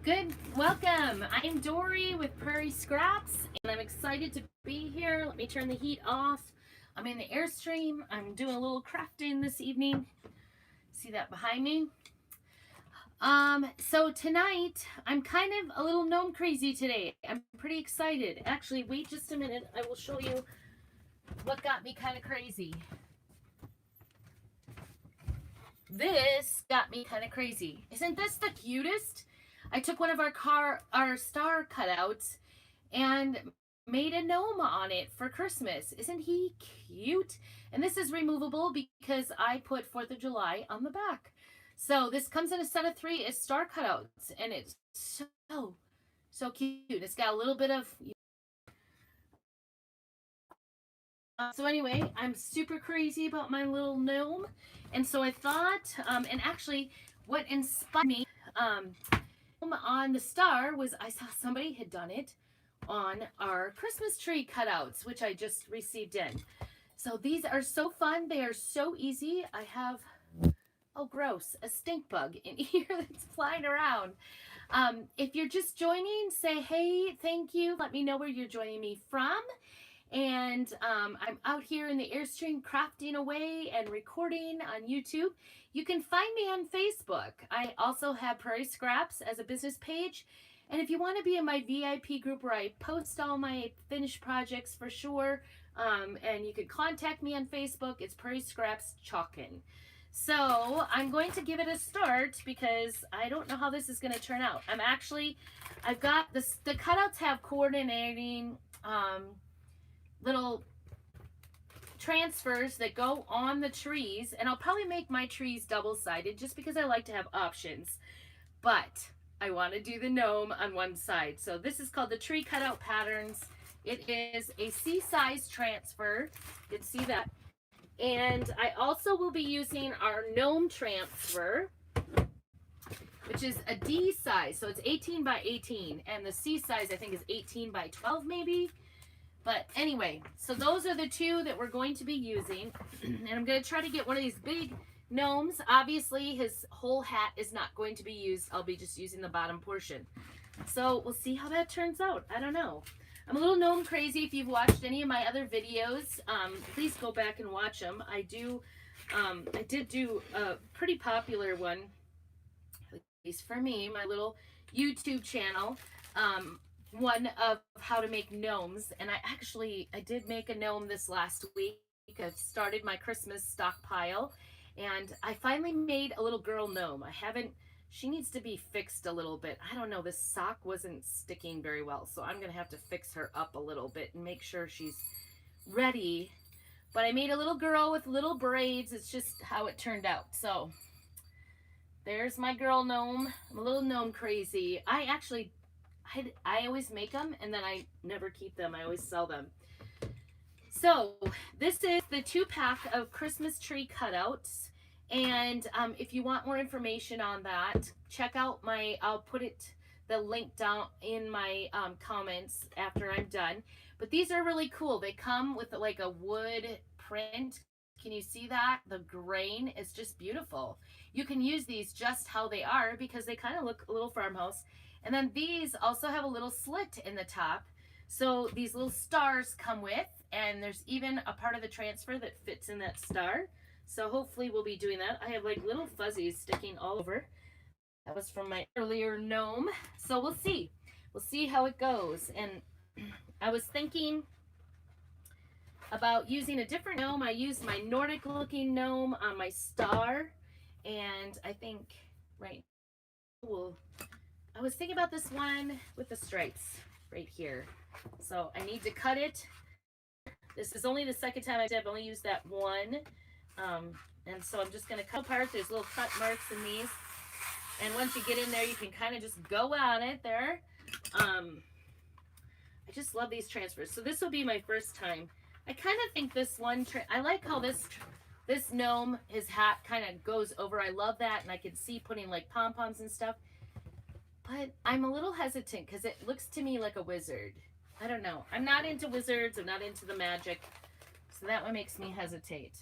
Good, welcome. I'm Dory with Prairie Scraps, and I'm excited to be here. Let me turn the heat off. I'm in the Airstream. I'm doing a little crafting this evening. See that behind me? So tonight, I'm kind of a little gnome crazy today. I'm pretty excited. Actually, wait just a minute. I will show you what got me kind of crazy. This got me kind of crazy. Isn't this the cutest? I took one of our star cutouts and made a gnome on it for Christmas. Isn't he cute? And this is removable because I put 4th of July on the back. So this comes in a set of 3. It's star cutouts, and it's so cute. It's got a little bit of... So anyway, I'm super crazy about my little gnome. And so I thought, and actually what inspired me on the star was I saw somebody had done it on our Christmas tree cutouts, which I just received in. So these are so fun. They are so easy. I have, oh gross, a stink bug in here that's flying around. If you're just joining, say hey, thank you. Let me know where you're joining me from. And I'm out here in the Airstream crafting away and recording on YouTube. You can find me on Facebook. I also have Prairie Scraps as a business page. And if you want to be in my VIP group where I post all my finished projects for sure, and you can contact me on Facebook, it's Prairie Scraps Chalkin'. So I'm going to give it a start because I don't know how this is going to turn out. I've got the cutouts have coordinating little transfers that go on the trees, and I'll probably make my trees double-sided just because I like to have options, but I want to do the gnome on one side. So this is called the tree cutout patterns. It is a C-size transfer. You can see that. And I also will be using our gnome transfer, which is a D size. So it's 18 by 18, and the C size I think is 18 by 12 maybe. But anyway, so those are the 2 that we're going to be using. And I'm going to try to get one of these big gnomes. Obviously, his whole hat is not going to be used. I'll be just using the bottom portion. So we'll see how that turns out. I don't know. I'm a little gnome crazy. If you've watched any of my other videos, please go back and watch them. I did do a pretty popular one, at least for me, my little YouTube channel. One of how to make gnomes, and I did make a gnome this last week. I've started my Christmas stockpile, and I finally made a little girl gnome. She needs to be fixed a little bit. I don't know, this sock wasn't sticking very well, so I'm gonna have to fix her up a little bit and make sure she's ready. But I made a little girl with little braids. It's just how it turned out. So there's my girl gnome. I'm a little gnome crazy. I always make them, and then I never keep them. I always sell them. So this is the 2-pack of Christmas tree cutouts. And if you want more information on that, check out I'll put the link down in my comments after I'm done. But these are really cool. They come with like a wood print. Can you see that? The grain is just beautiful. You can use these just how they are because they kind of look a little farmhouse. And then these also have a little slit in the top. So these little stars come with, and there's even a part of the transfer that fits in that star. So hopefully we'll be doing that. I have like little fuzzies sticking all over. That was from my earlier gnome. So we'll see. We'll see how it goes. And I was thinking about using a different gnome. I used my Nordic looking gnome on my star. And I think right now I was thinking about this one with the stripes right here. So I need to cut it. This is only the second time I've only used that one. And so I'm just going to cut apart. There's little cut marks in these. And once you get in there, you can kind of just go on it there. I just love these transfers. So this will be my first time. I kind of think this one, I like how this gnome, his hat kind of goes over. I love that. And I can see putting like pom-poms and stuff. But I'm a little hesitant because it looks to me like a wizard. I don't know. I'm not into wizards. I'm not into the magic. So that one makes me hesitate.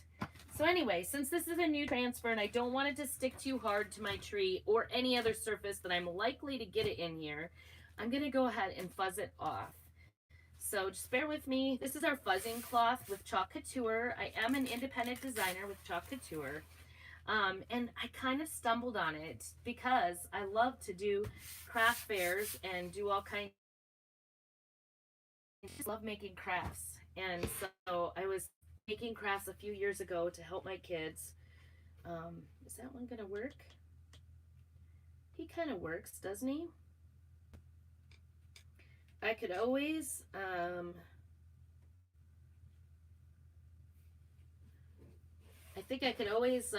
So anyway, since this is a new transfer and I don't want it to stick too hard to my tree or any other surface that I'm likely to get it in here, I'm going to go ahead and fuzz it off. So just bear with me. This is our fuzzing cloth with Chalk Couture. I am an independent designer with Chalk Couture. And I kind of stumbled on it because I love to do craft fairs and do all kinds. I just love making crafts. And so I was making crafts a few years ago to help my kids. Is that one gonna work? He kind of works, doesn't he? I could always, I think I could always,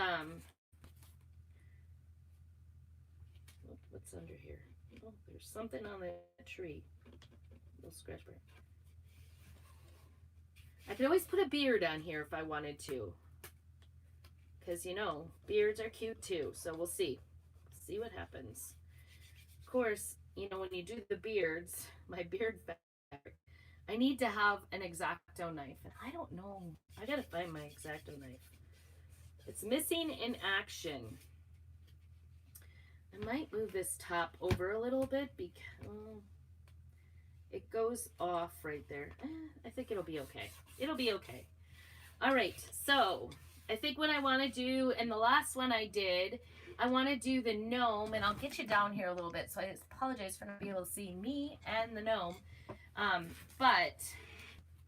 what's under here? Oh, there's something on the tree. A little scratch mark. I could always put a beard on here if I wanted to. Because, you know, beards are cute too. So we'll see. See what happens. Of course, you know, when you do the beards, my beard fabric, I need to have an X-Acto knife. And I don't know. I gotta find my X-Acto knife. It's missing in action. I might move this top over a little bit because it goes off right there. I think it'll be okay. It'll be okay. All right, so I think what I want to do, and the last one I did, I want to do the gnome, and I'll get you down here a little bit, so I apologize for not being able to see me and the gnome, but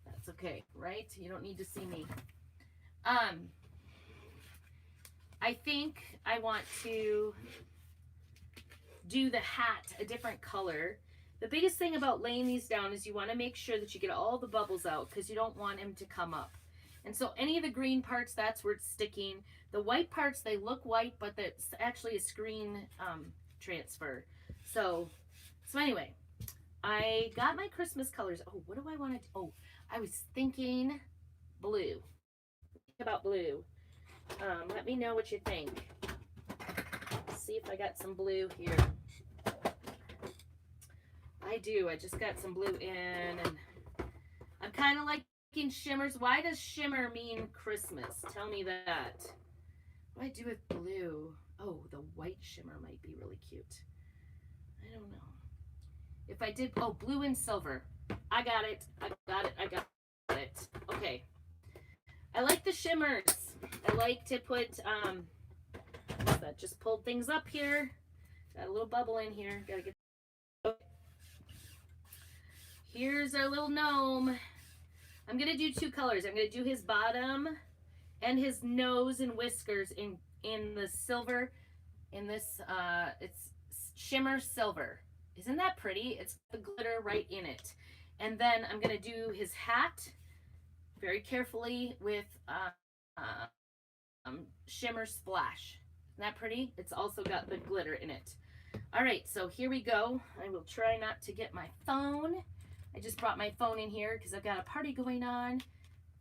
that's okay, right? You don't need to see me. I think I want to do the hat a different color. The biggest thing about laying these down is you want to make sure that you get all the bubbles out because you don't want him to come up. And so any of the green parts, that's where it's sticking. The white parts, they look white, but that's actually a screen transfer. So anyway, I got my Christmas colors. Oh, what do I want to do? Oh, I was thinking blue. About blue. Let me know what you think. Let's see if I got some blue here. I do. I just got some blue in, and I'm kind of liking shimmers. Why does shimmer mean Christmas? Tell me that. What do I do with blue? Oh, the white shimmer might be really cute. I don't know. If I did, oh, blue and silver. I got it. I got it. I got it. Okay. I like the shimmers. I like to put, that just pulled things up here. Got a little bubble in here. Gotta get. Okay. Here's our little gnome. I'm gonna do two colors. I'm gonna do his bottom and his nose and whiskers in the silver. In this, it's shimmer silver. Isn't that pretty? It's the glitter right in it. And then I'm gonna do his hat very carefully with Shimmer Splash. Isn't that pretty? It's also got the glitter in it. All right, so here we go. I will try not to get my phone. I just brought my phone in here because I've got a party going on.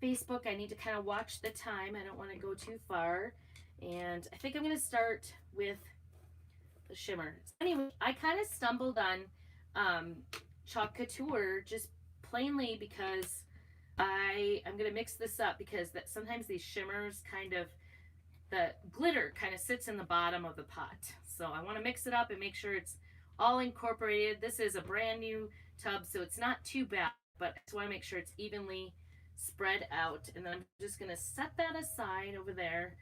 Facebook, I need to kind of watch the time. I don't want to go too far. And I think I'm going to start with the shimmer. Anyway, I kind of stumbled on Chalk Couture just plainly because I'm going to mix this up because sometimes these shimmers kind of, the glitter kind of sits in the bottom of the pot. So I want to mix it up and make sure it's all incorporated. This is a brand new tub, so it's not too bad, but I just want to make sure it's evenly spread out. And then I'm just going to set that aside over there.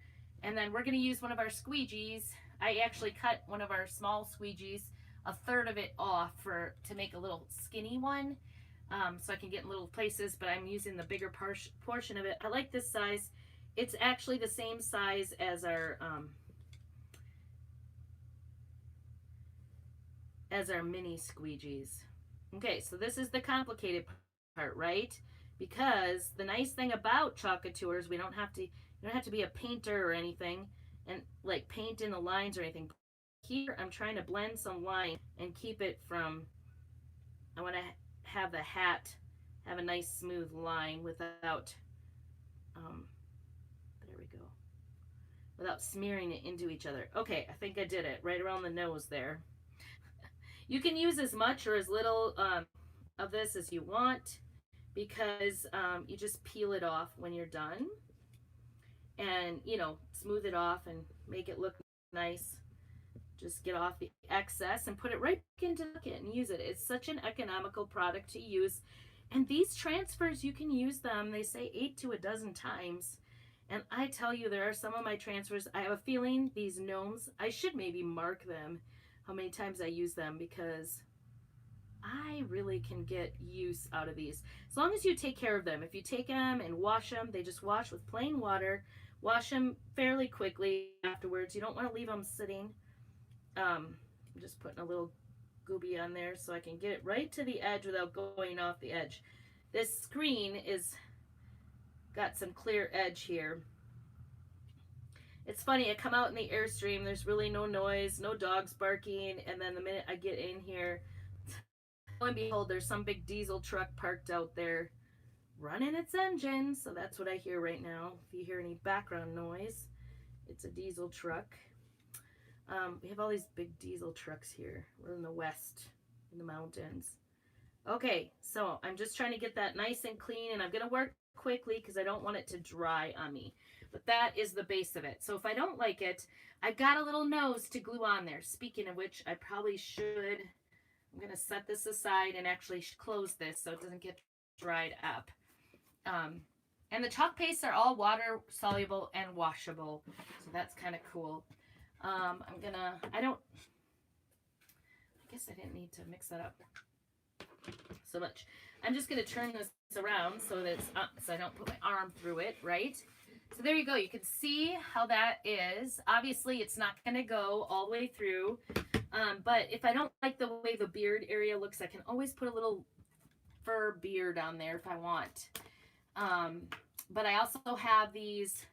And then we're going to use one of our squeegees. I actually cut one of our small squeegees, a third of it off to make a little skinny one, so I can get in little places, but I'm using the bigger portion of it. I like this size. It's actually the same size as our mini squeegees. Okay, so this is the complicated part, right? Because the nice thing about Chalk Couture is you don't have to be a painter or anything and like paint in the lines or anything. Here I'm trying to blend some line and keep it from, I want to have the hat have a nice smooth line without there we go, without smearing it into each other. Okay, I think I did it right around the nose there. You can use as much or as little of this as you want because you just peel it off when you're done. and, you know, smooth it off and make it look nice. Just get off the excess and put it right back into the bucket and use it. It's such an economical product to use. And these transfers, you can use them, they say 8 to a dozen times. And I tell you, there are some of my transfers, I have a feeling these gnomes, I should maybe mark them, how many times I use them, because I really can get use out of these. As long as you take care of them. If you take them and wash them, they just wash with plain water. Wash them fairly quickly afterwards. You don't want to leave them sitting. I'm just putting a little gooby on there so I can get it right to the edge without going off the edge. This screen is got some clear edge here. It's funny, I come out in the Airstream, there's really no noise, no dogs barking, and then the minute I get in here, lo and behold, there's some big diesel truck parked out there running its engine. So that's what I hear right now. If you hear any background noise, it's a diesel truck. We have all these big diesel trucks here. We're in the west, in the mountains. Okay, so I'm just trying to get that nice and clean, and I'm going to work quickly because I don't want it to dry on me. But that is the base of it. So if I don't like it, I've got a little nose to glue on there. Speaking of which, I probably should, I'm going to set this aside and actually close this so it doesn't get dried up. And the chalk pastes are all water soluble and washable. So that's kind of cool. I guess I didn't need to mix that up so much. I'm just going to turn this around so that it's up, so I don't put my arm through it, right? So there you go. You can see how that is. Obviously, it's not going to go all the way through. But if I don't like the way the beard area looks, I can always put a little fur beard on there if I want. But I also have these.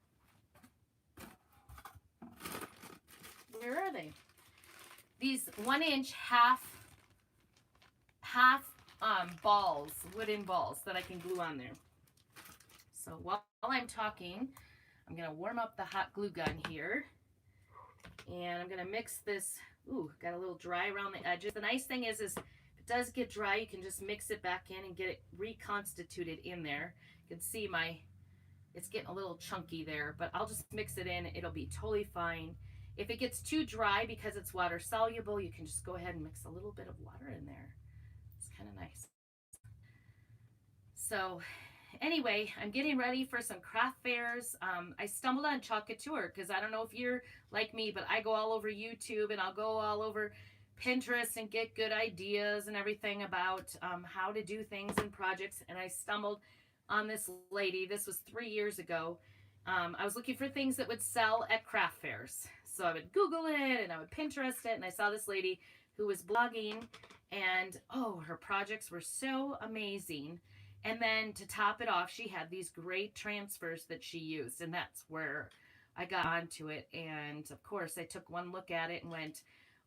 Where are they? These 1-inch half balls, wooden balls that I can glue on there. So while I'm talking, I'm going to warm up the hot glue gun here. And I'm going to mix this. Ooh, got a little dry around the edges. The nice thing is if it does get dry, you can just mix it back in and get it reconstituted in there. You can see it's getting a little chunky there, but I'll just mix it in. It'll be totally fine. If it gets too dry because it's water soluble, you can just go ahead and mix a little bit of water in there. It's kind of nice. So anyway, I'm getting ready for some craft fairs. I stumbled on Cutouts because I don't know if you're like me, but I go all over YouTube and I'll go all over Pinterest and get good ideas and everything about how to do things and projects. And I stumbled on this lady. This was 3 years ago. I was looking for things that would sell at craft fairs. So I would Google it and I would Pinterest it, and I saw this lady who was blogging, and oh, her projects were so amazing. And then to top it off, she had these great transfers that she used, and that's where I got onto it. And of course, I took one look at it and went,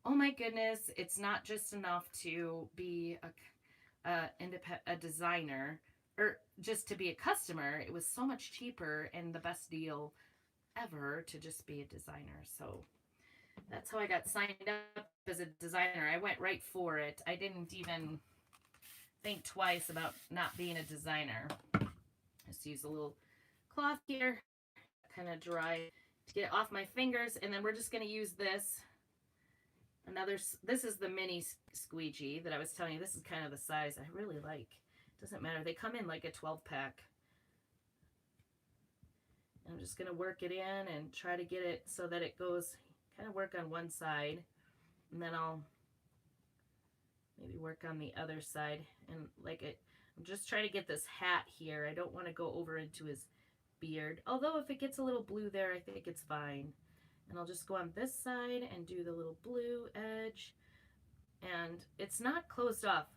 oh my goodness, it's not just enough to be a designer or just to be a customer. It was so much cheaper and the best deal ever to just be a designer. So that's how I got signed up as a designer. I went right for it. I didn't even think twice about not being a designer. Just use a little cloth here, kind of dry to get it off my fingers, and then we're just going to use this. This is the mini squeegee that I was telling you. This is kind of the size I really like. Doesn't matter. They come in like a 12-pack. I'm just going to work it in and try to get it so that it goes, kind of work on one side, and then I'll maybe work on the other side. And like I'm just trying to get this hat here. I don't want to go over into his beard. Although if it gets a little blue there, I think it's fine. And I'll just go on this side and do the little blue edge. And it's not closed off.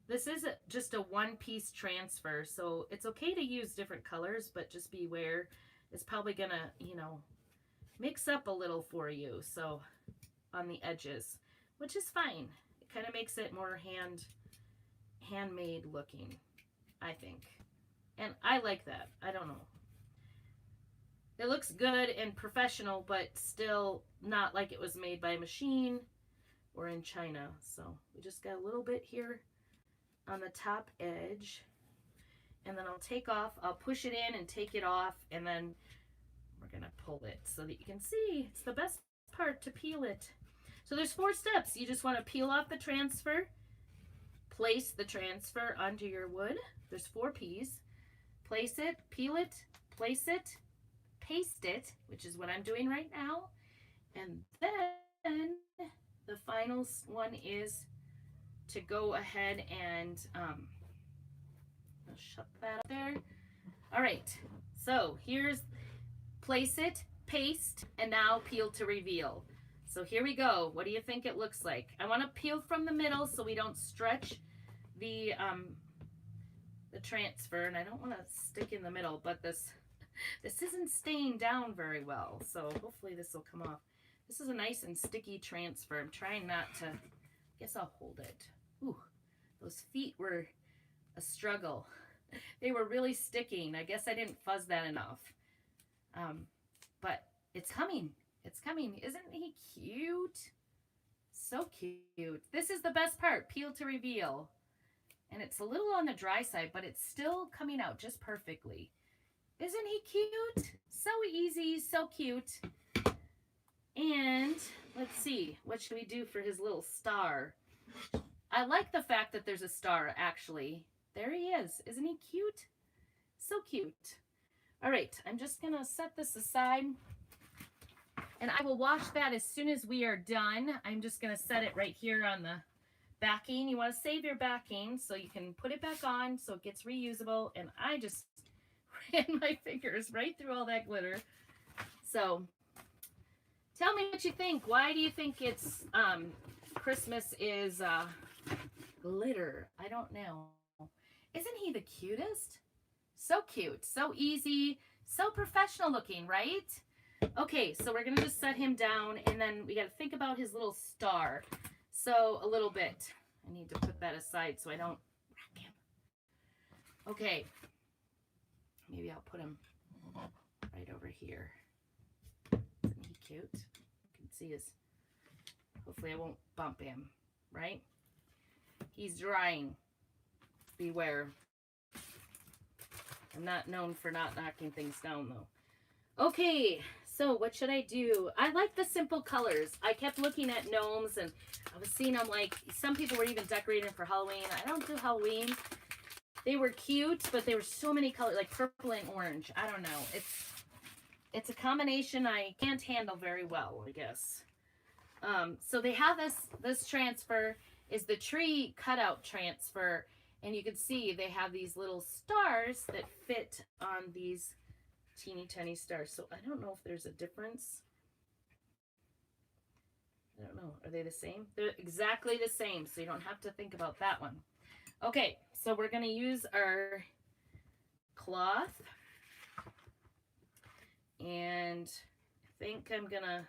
This is just a one-piece transfer, so it's okay to use different colors, but just beware. It's probably gonna, mix up a little for you, so on the edges, which is fine. It kind of makes it more handmade looking, I think. And I like that. I don't know. It looks good and professional, but still not like it was made by a machine or in China. So we just got a little bit here on the top edge, and then I'll push it in and take it off, and then we're gonna pull it so that you can see. It's the best part to peel it. So there's 4 steps. You just want to peel off the transfer, place the transfer onto your wood. There's 4 P's. Place it, peel it, place it, paste it, which is what I'm doing right now. And then the final one is to go ahead and I'll shut that up there. All right, so here's place it, paste, and now peel to reveal. So here we go. What do you think it looks like? I want to peel from the middle so we don't stretch the transfer, and I don't want to stick in the middle, but this isn't staying down very well, so hopefully this will come off. This is a nice and sticky transfer. I'm trying not to, I guess I'll hold it. Ooh, those feet were a struggle. They were really sticking. I guess I didn't fuzz that enough. But it's coming. It's coming. Isn't he cute? So cute. This is the best part, peel to reveal. And it's a little on the dry side, but it's still coming out just perfectly. Isn't he cute? So easy, so cute. And let's see, what should we do for his little star? I like the fact that there's a star, actually. There he is. Isn't he cute? So cute. All right, I'm just going to set this aside. And I will wash that as soon as we are done. I'm just going to set it right here on the backing. You want to save your backing so you can put it back on so it gets reusable. And I just ran my fingers right through all that glitter. So tell me what you think. Why do you think it's Christmas is glitter? I don't know. Isn't he the cutest? So cute, so easy, so professional looking, right? Okay, so we're gonna just set him down, and then we gotta think about his little star. So a little bit. I need to put that aside so I don't wreck him. Okay. Maybe I'll put him right over here. Isn't he cute? You can see his, hopefully I won't bump him, right? He's drying. Beware. I'm not known for not knocking things down though. Okay, so what should I do? I like the simple colors. I kept looking at gnomes and I was seeing them, like, some people were even decorating for Halloween. I don't do Halloween. They were cute, but there were so many colors, like purple and orange. I don't know. It's a combination I can't handle very well, I guess. So they have this transfer is the tree cutout transfer, and you can see they have these little stars that fit on these teeny tiny stars. So I don't know if there's a difference. I don't know. Are they the same? They're exactly the same, so you don't have to think about that one. Okay, so we're going to use our cloth. And I think I'm going to,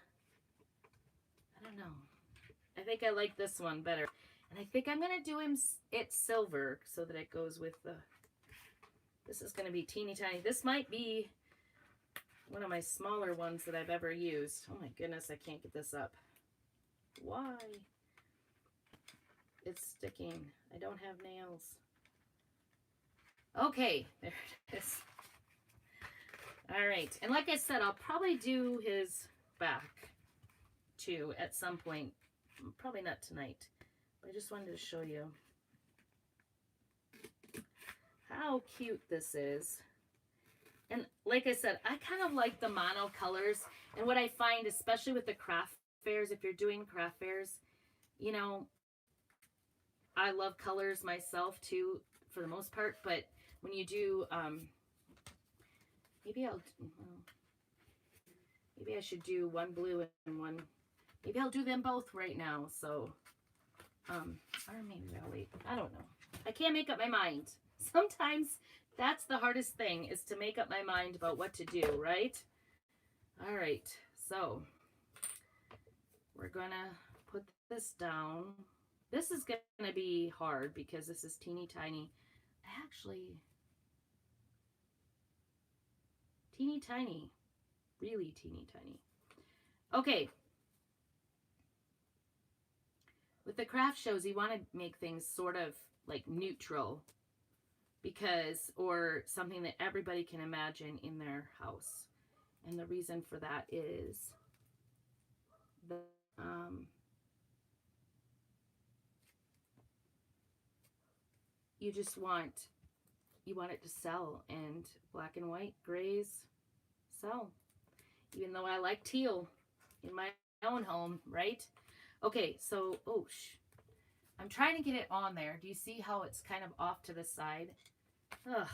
I don't know. I think I like this one better. And I think I'm going to do it silver so that it goes with the, this is going to be teeny tiny. This might be one of my smaller ones that I've ever used. Oh my goodness, I can't get this up. Why? It's sticking. I don't have nails. Okay, there it is. All right, and like I said, I'll probably do his back too at some point. Probably not tonight. I just wanted to show you how cute this is. And like I said, I kind of like the mono colors. And what I find, especially with the craft fairs, if you're doing craft fairs, you know, I love colors myself too, for the most part. But when you do, maybe I should do one blue and one, maybe I'll do them both right now. So, or maybe I'll wait. I don't know. I can't make up my mind. Sometimes that's the hardest thing, is to make up my mind about what to do, right? All right, so we're gonna put this down. This is gonna be hard because this is teeny tiny. Actually, teeny tiny, really teeny tiny. Okay. With the craft shows, you want to make things sort of like neutral, because, or something that everybody can imagine in their house. And the reason for that is that you just want it to sell, and black and white grays sell. Even though I like teal in my own home, right? Okay, so I'm trying to get it on there. Do you see how it's kind of off to the side? Ugh,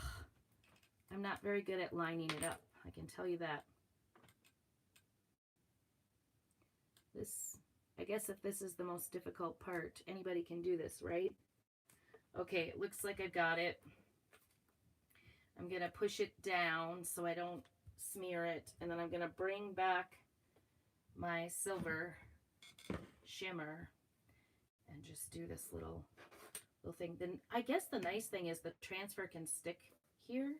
I'm not very good at lining it up. I can tell you that. I guess if this is the most difficult part, anybody can do this, right? Okay, it looks like I got it. I'm gonna push it down so I don't smear it, and then I'm gonna bring back my silver shimmer and just do this little thing. Then I guess the nice thing is the transfer can stick here,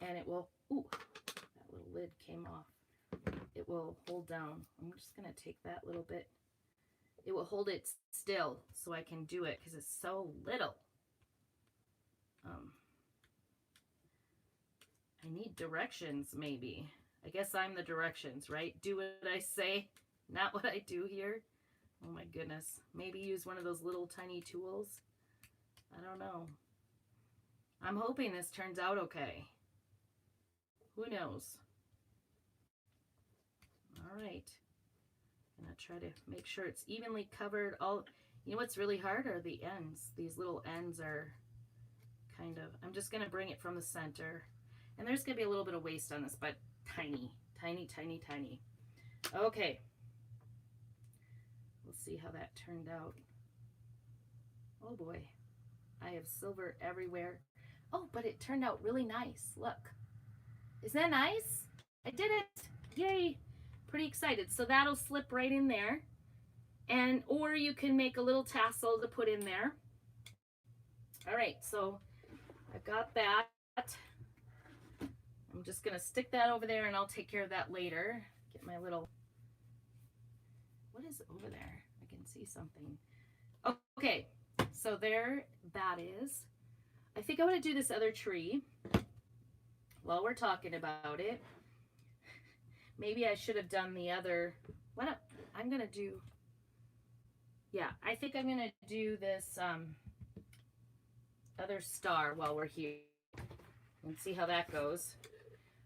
and it will, ooh, that little lid came off. It will hold down. I'm just gonna take that little bit. It will hold it still so I can do it because it's so little. I need directions, maybe. I guess I'm the directions, right? Do what I say, not what I do here. Oh my goodness. Maybe use one of those little tiny tools. I don't know. I'm hoping this turns out okay. Who knows? All right. I'm gonna try to make sure it's evenly covered. You know what's really hard are the ends. These little ends are kind of, I'm just gonna bring it from the center. And there's gonna be a little bit of waste on this, but tiny, tiny, tiny, tiny. Okay. We'll see how that turned out. Oh boy, I have silver everywhere. Oh, but it turned out really nice. Look. Isn't that nice? I did it. Yay. Pretty excited. So that'll slip right in there. Or you can make a little tassel to put in there. All right, so I've got that. I'm just gonna stick that over there, and I'll take care of that later. Get my little, what is over there? I can see something. Okay, so there that is. I think I want to do this other tree while we're talking about it. Maybe I should have done the other, I'm gonna do, yeah, I think I'm gonna do this other star while we're here and see how that goes.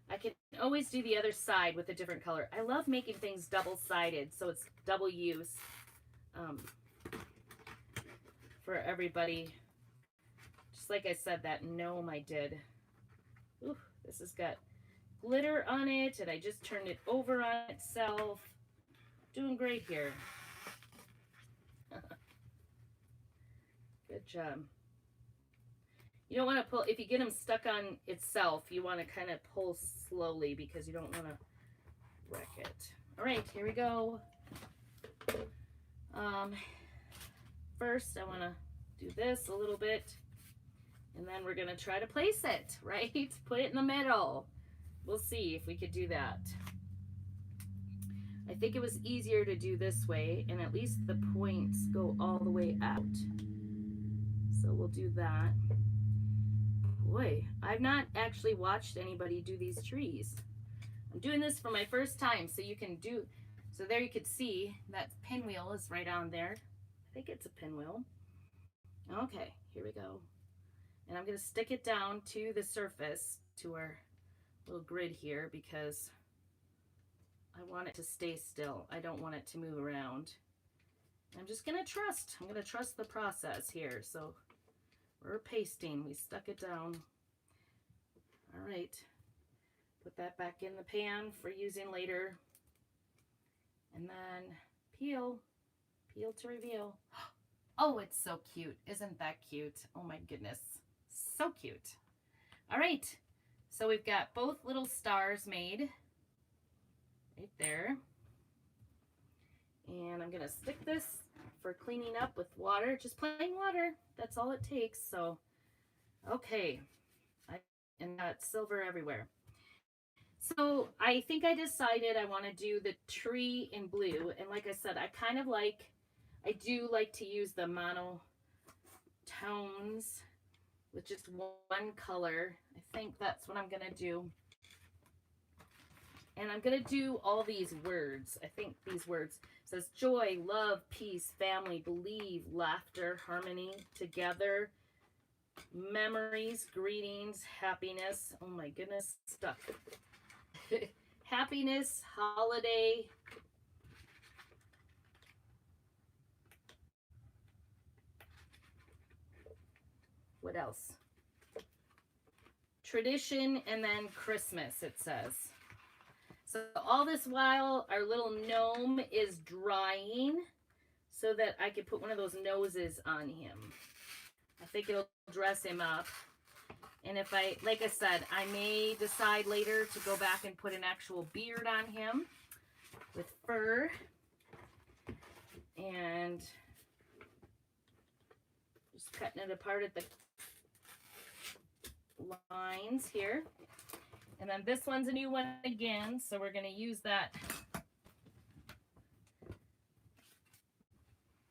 I can always do the other side with a different color. I love making things double-sided, so it's double use for everybody. Just like I said, that gnome I did. Ooh, this has got glitter on it, and I just turned it over on itself. Doing great here. Good job. You don't want to pull, if you get them stuck on itself, you want to kind of pull slowly because you don't want to wreck it. All right, here we go. First, I want to do this a little bit, and then we're going to try to place it, right? Put it in the middle. We'll see if we could do that. I think it was easier to do this way, and at least the points go all the way out. So we'll do that. Boy, I've not actually watched anybody do these trees. I'm doing this for my first time, so you can do, so there you could see that pinwheel is right on there. I think it's a pinwheel. Okay, here we go. And I'm gonna stick it down to the surface, to our little grid here, because I want it to stay still. I don't want it to move around. I'm just gonna trust. I'm gonna trust the process here. So we're pasting. We stuck it down. All right. Put that back in the pan for using later. And then peel. Peel to reveal. Oh, it's so cute. Isn't that cute? Oh my goodness. So cute. All right. So we've got both little stars made right there. And I'm gonna stick this for cleaning up with water, just plain water. That's all it takes. So, okay. And got silver everywhere. So I think I decided I want to do the tree in blue. And like I said, I do like to use the monotones with just one color. I think that's what I'm gonna do. And I'm going to do all these words. I think these words says joy, love, peace, family, believe, laughter, harmony, together, memories, greetings, happiness. Oh my goodness, stuck. Happiness, holiday. What else? Tradition, and then Christmas, it says. So all this while, our little gnome is drying so that I could put one of those noses on him. I think it'll dress him up. And if I, like I said, I may decide later to go back and put an actual beard on him with fur. And just cutting it apart at the lines here. And then this one's a new one again, so we're going to use that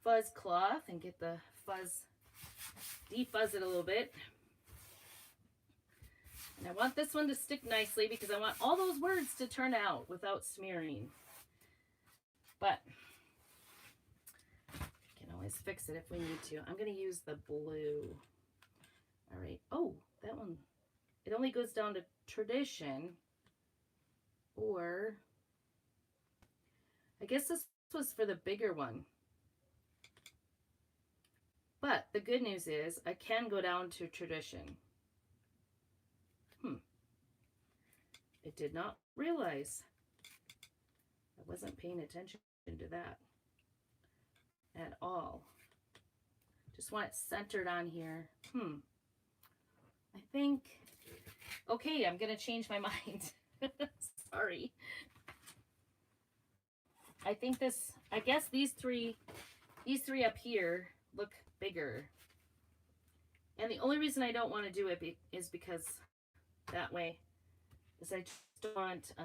fuzz cloth and get the fuzz, defuzz it a little bit. And I want this one to stick nicely because I want all those words to turn out without smearing. But we can always fix it if we need to. I'm going to use the blue. All right. Oh, that one. It only goes down to tradition, or I guess this was for the bigger one. But the good news is I can go down to tradition. I did not realize. I wasn't paying attention to that at all. Just want it centered on here. I think, okay, I'm going to change my mind. Sorry. I think this, I guess these three up here look bigger. And the only reason I don't want to do it is because that way is I just don't want, I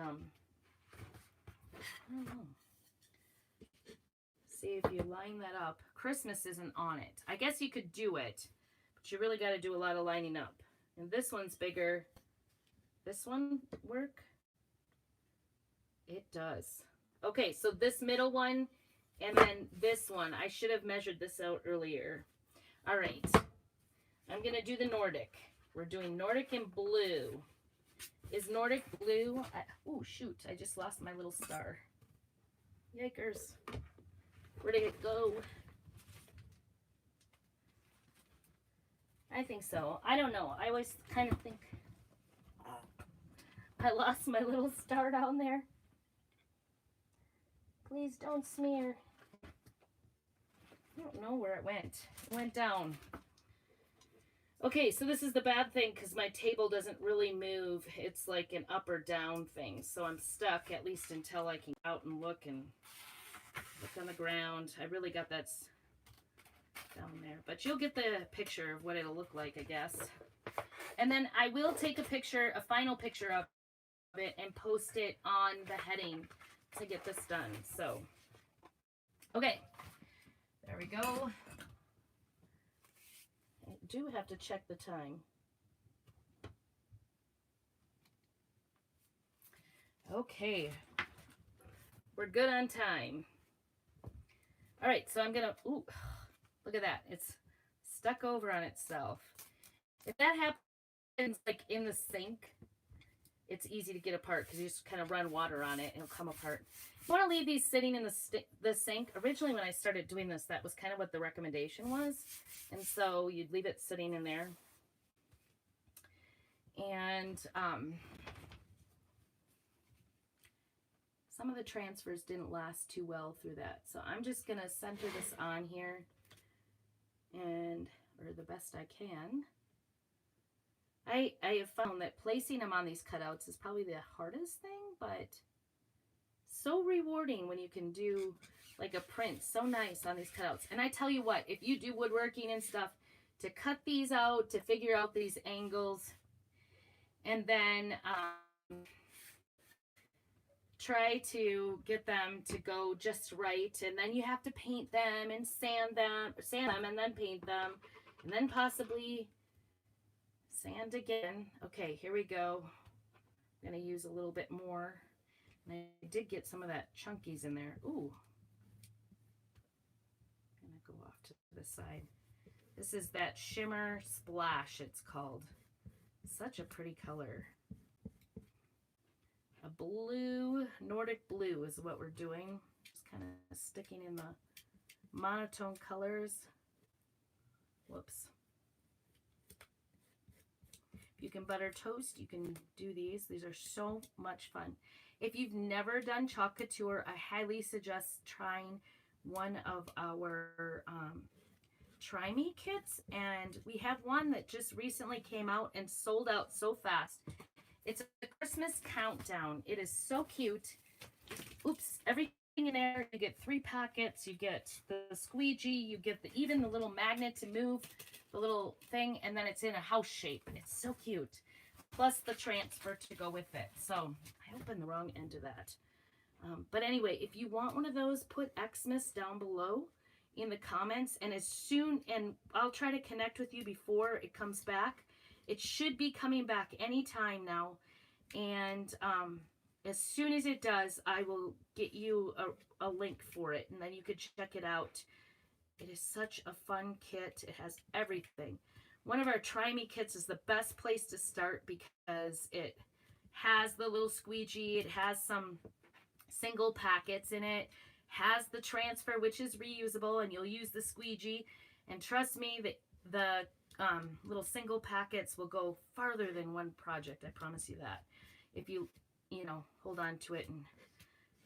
don't know. See if you line that up. Christmas isn't on it. I guess you could do it, but you really got to do a lot of lining up. And this one's bigger. This one work? It does. Okay, so this middle one and then this one. I should have measured this out earlier. All right. I'm going to do the Nordic. We're doing Nordic in blue. Is Nordic blue? Oh, shoot. I just lost my little star. Yikers. Where did it go? I think so. I don't know. I always kind of think I lost my little star down there. Please don't smear. I don't know where it went. It went down. Okay, so this is the bad thing because my table doesn't really move. It's like an up or down thing. So I'm stuck at least until I can out and look on the ground. I really got that down there. But you'll get the picture of what it'll look like, I guess. And then I will take a picture, a final picture of it and post it on the heading to get this done. So, okay. There we go. I do have to check the time. Okay. We're good on time. All right, so I'm gonna, ooh, look at that. It's stuck over on itself. If that happens like in the sink, it's easy to get apart because you just kind of run water on it and it'll come apart. You want to leave these sitting in the sink. Originally, when I started doing this, that was kind of what the recommendation was. And so you'd leave it sitting in there. And some of the transfers didn't last too well through that. So I'm just going to center this on here and, or the best I can. I have found that placing them on these cutouts is probably the hardest thing, but so rewarding when you can do like a print so nice on these cutouts. And I tell you what, if you do woodworking and stuff, to cut these out, to figure out these angles, and then try to get them to go just right, and then you have to paint them and sand them and then paint them, and then possibly sand again. Okay, here we go. I'm going to use a little bit more And I did get some of that chunkies in there. Ooh. I'm gonna go off to the side. This is that Shimmer Splash, it's called. Such a pretty color. A blue, Nordic blue is what we're doing. Just kind of sticking in the monotone colors. Whoops. If you can butter toast, you can do these. These are so much fun. If you've never done Chalk Couture, I highly suggest trying one of our Try Me kits. And we have one that just recently came out and sold out so fast. It's a Christmas countdown. It is so cute. Oops, everything in there. You get 3 packets. You get the squeegee. You get even the little magnet to move the little thing, and then it's in a house shape. It's so cute. Plus the transfer to go with it. So I opened the wrong end of that. But anyway, if you want one of those, put Xmas down below in the comments, and and I'll try to connect with you before it comes back. It should be coming back anytime now, and as soon as it does, I will get you a link for it, and then you could check it out. It is such a fun kit. It has everything. One of our Try Me kits is the best place to start because it has the little squeegee, it has some single packets in it, has the transfer, which is reusable, and you'll use the squeegee, and trust me, the little single packets will go farther than one project. I promise you that. If you hold on to it and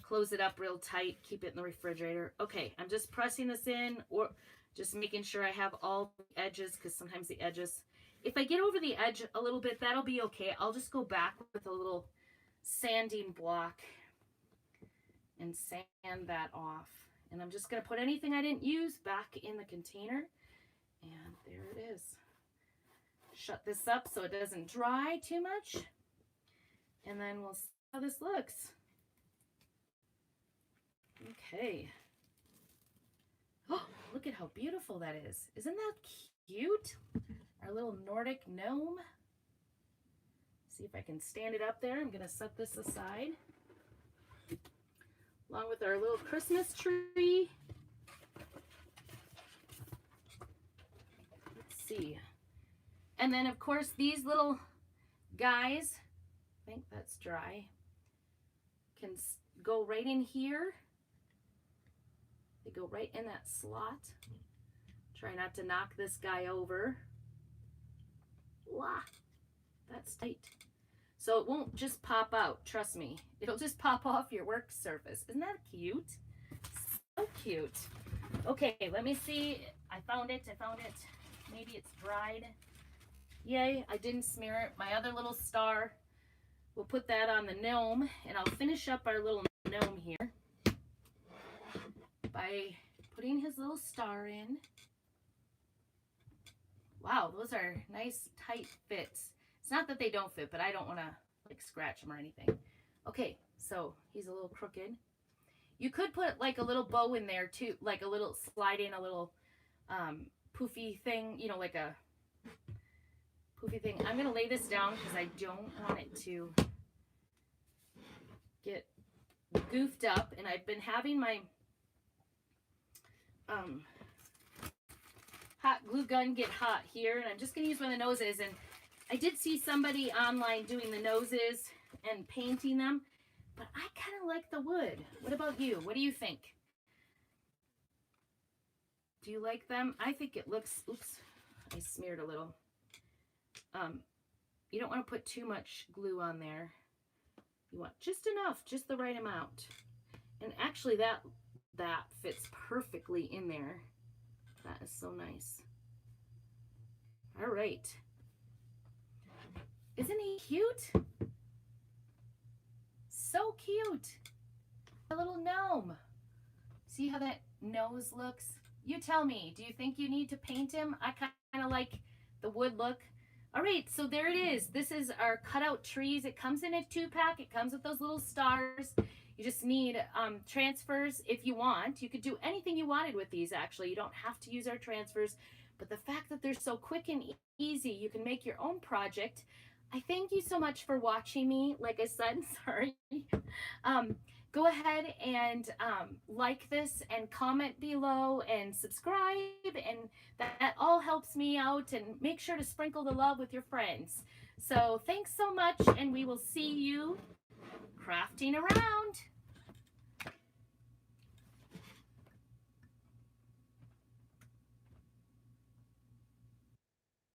close it up real tight, keep it in the refrigerator. Okay, I'm just pressing this in, or just making sure I have all the edges, because sometimes the edges, if I get over the edge a little bit, that'll be okay. I'll just go back with a little sanding block and sand that off. And I'm just going to put anything I didn't use back in the container. And there it is. Shut this up so it doesn't dry too much. And then we'll see how this looks. Okay. Oh, look at how beautiful that is. Isn't that cute? Our little Nordic gnome. See if I can stand it up there. I'm going to set this aside. Along with our little Christmas tree. Let's see. And then, of course, these little guys, I think that's dry, can go right in here. They go right in that slot. Try not to knock this guy over. Wah, that's tight. So it won't just pop out, trust me. It'll just pop off your work surface. Isn't that cute? So cute. Okay, let me see. I found it. Maybe it's dried. Yay, I didn't smear it. My other little star, we'll put that on the gnome, and I'll finish up our little gnome here by putting his little star in. Wow, those are nice tight fits. It's not that they don't fit, but I don't want to like scratch them or anything. Okay, so he's a little crooked. You could put like a little bow in there too, like a little slide in a little poofy thing, like a poofy thing. I'm going to lay this down because I don't want it to get goofed up. And I've been having my hot glue gun get hot here. And I'm just going to use one of the noses. And I did see somebody online doing the noses and painting them. But I kind of like the wood. What about you? What do you think? Do you like them? I think it looks, oops, I smeared a little. You don't want to put too much glue on there. You want just enough, just the right amount. And actually that fits perfectly in there. That is so nice. All right. Isn't he cute? So cute. A little gnome. See how that nose looks? You tell me, do you think you need to paint him? I kind of like the wood look. All right, so there it is. This is our cutout trees. It comes in a 2-pack. It comes with those little stars. You just need transfers if you want. You could do anything you wanted with these, actually. You don't have to use our transfers. But the fact that they're so quick and easy, you can make your own project. I thank you so much for watching me. Like I said, sorry. Um, Go ahead and like this and comment below and subscribe, and that all helps me out. And make sure to sprinkle the love with your friends. So thanks so much, and we will see you crafting around.